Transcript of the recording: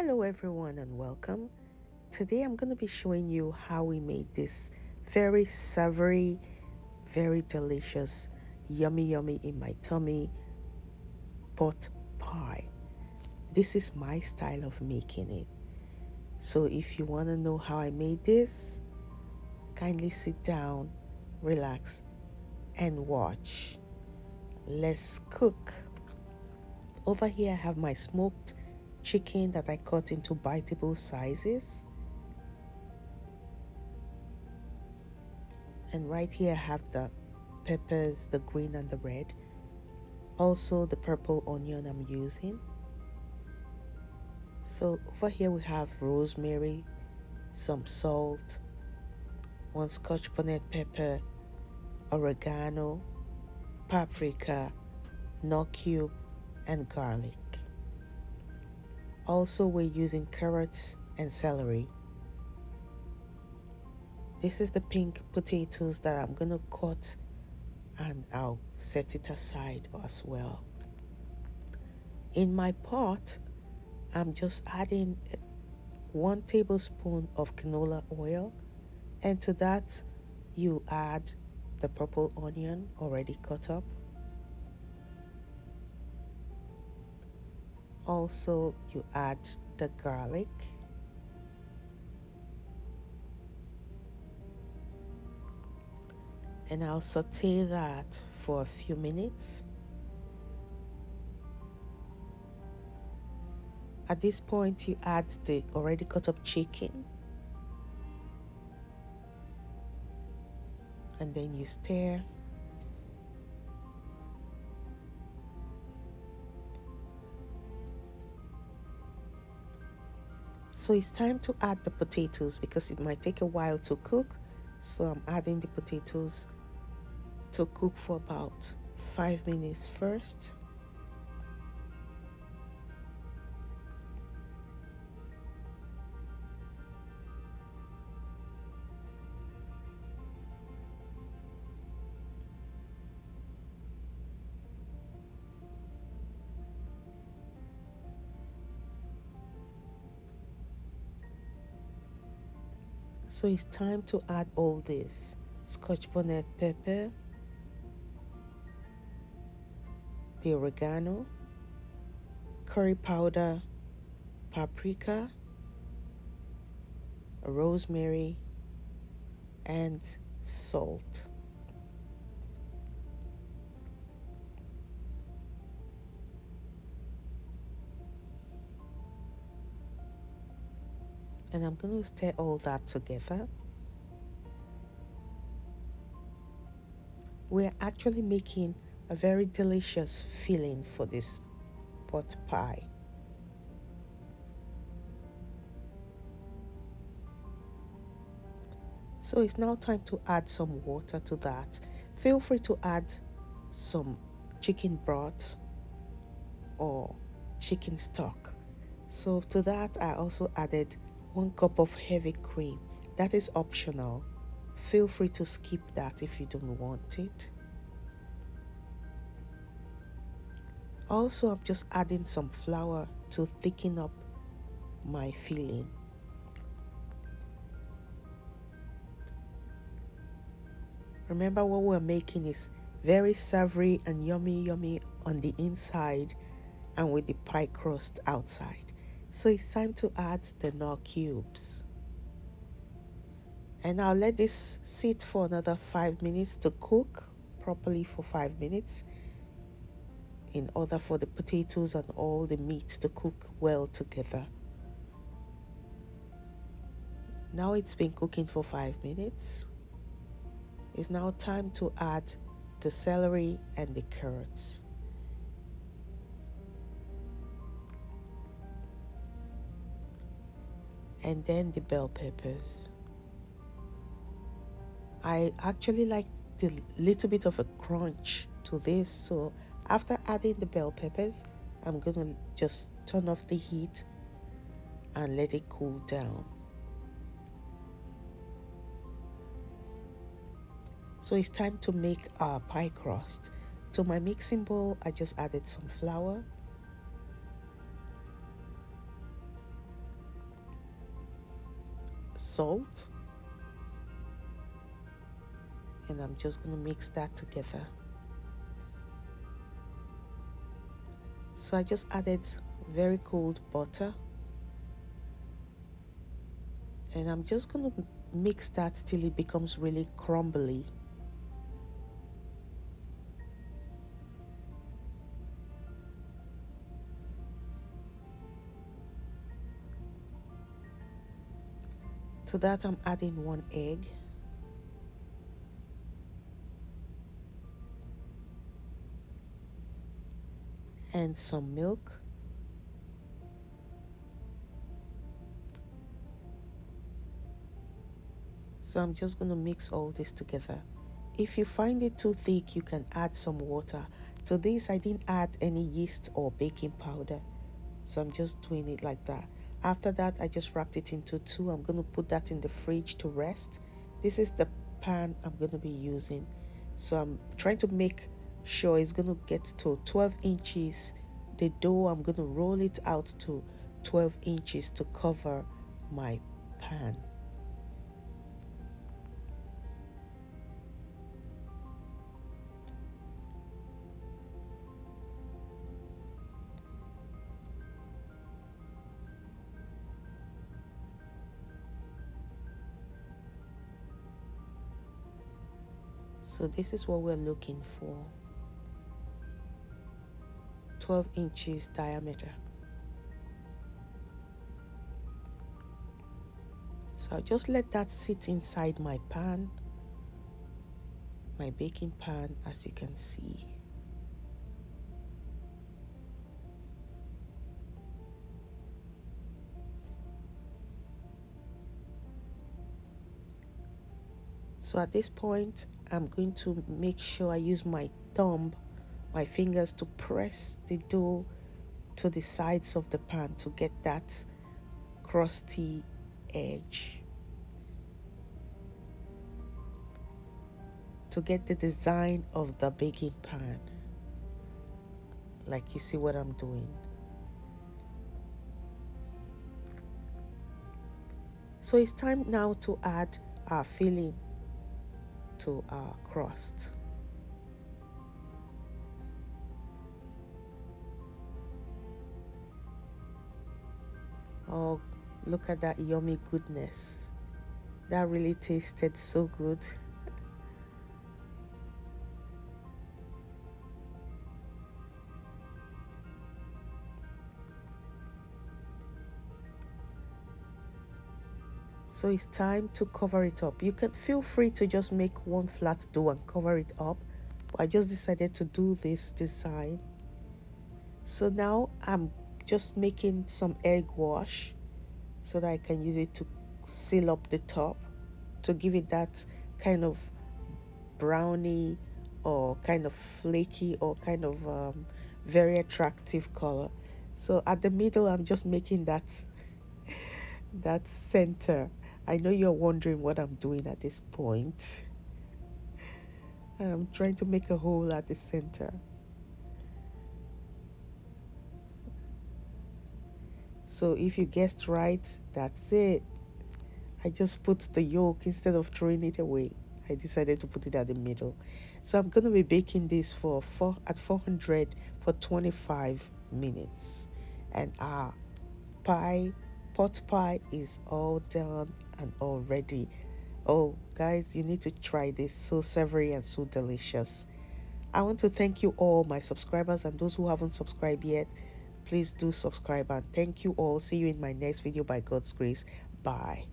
Hello everyone and welcome. Today I'm going to be showing you how we made this very savory, very delicious, yummy in my tummy pot pie. This is my style of making it. So if you want to know how I made this, kindly sit down, relax and watch. Let's cook. Over here I have my smoked chicken that I cut into biteable sizes. And right here I have the peppers, the green and the red. Also the purple onion I'm using. So over here we have rosemary, some salt, one scotch bonnet pepper, oregano, paprika, nut cube, and garlic. Also we're using carrots and celery. This is the pink potatoes that I'm gonna cut and I'll set it aside as well. In my pot, I'm just adding 1 tablespoon of canola oil, and to that you add the purple onion already cut up. Also you add the garlic. And I'll saute that for a few minutes. At this point, you add the already cut up chicken. And then you stir. So it's time to add the potatoes because it might take a while to cook. So I'm adding the potatoes to cook for about 5 minutes first. So it's time to add all this: scotch bonnet pepper, the oregano, curry powder, paprika, rosemary, and salt. And I'm going to stir all that together. We're actually making a very delicious filling for this pot pie. So it's now time to add some water to that. Feel free to add some chicken broth or chicken stock. So to that I also added 1 cup of heavy cream. That is optional. Feel free to skip that if you don't want it. Also, I'm just adding some flour to thicken up my filling. Remember, what we're making is very savory and yummy on the inside and with the pie crust outside. So it's time to add the nut cubes. And I'll let this sit for another 5 minutes to cook properly for 5 minutes in order for the potatoes and all the meats to cook well together. Now it's been cooking for 5 minutes. It's now time to add the celery and the carrots. And then the bell peppers. I actually like the little bit of a crunch to this, so after adding the bell peppers, I'm gonna just turn off the heat and let it cool down. So it's time to make our pie crust. To my mixing bowl, I just added some flour, salt, and I'm just going to mix that together. So I just added very cold butter, and I'm just going to mix that till it becomes really crumbly. To that, I'm adding 1 egg. And some milk. So I'm just going to mix all this together. If you find it too thick, you can add some water. To this, I didn't add any yeast or baking powder. So I'm just doing it like that. After that, I just wrapped it into 2. I'm going to put that in the fridge to rest. This is the pan I'm going to be using. So I'm trying to make sure it's going to get to 12 inches. The dough, I'm going to roll it out to 12 inches to cover my pan. So this is what we're looking for. 12 inches diameter. So I'll just let that sit inside my pan, my baking pan, as you can see. So at this point, I'm going to make sure I use my thumb, my fingers, to press the dough to the sides of the pan to get that crusty edge, to get the design of the baking pan, like you see what I'm doing. So it's time now to add our filling to our crust. Oh, look at that yummy goodness. That really tasted so good. So it's time to cover it up. You can feel free to just make one flat dough and cover it up, but I just decided to do this design. So now I'm just making some egg wash so that I can use it to seal up the top, to give it that kind of brownie or kind of flaky or kind of very attractive color. So at the middle, I'm just making that center. I know you're wondering what I'm doing at this point. I'm trying to make a hole at the center. So if you guessed right, that's it. I just put the yolk instead of throwing it away. I decided to put it at the middle. So I'm going to be baking this at 400 for 25 minutes. And our pot pie is all done and all ready. Oh, guys, you need to try this. So savory and so delicious. I want to thank you all, my subscribers, and those who haven't subscribed yet. Please do subscribe, and thank you all. See you in my next video by God's grace. Bye.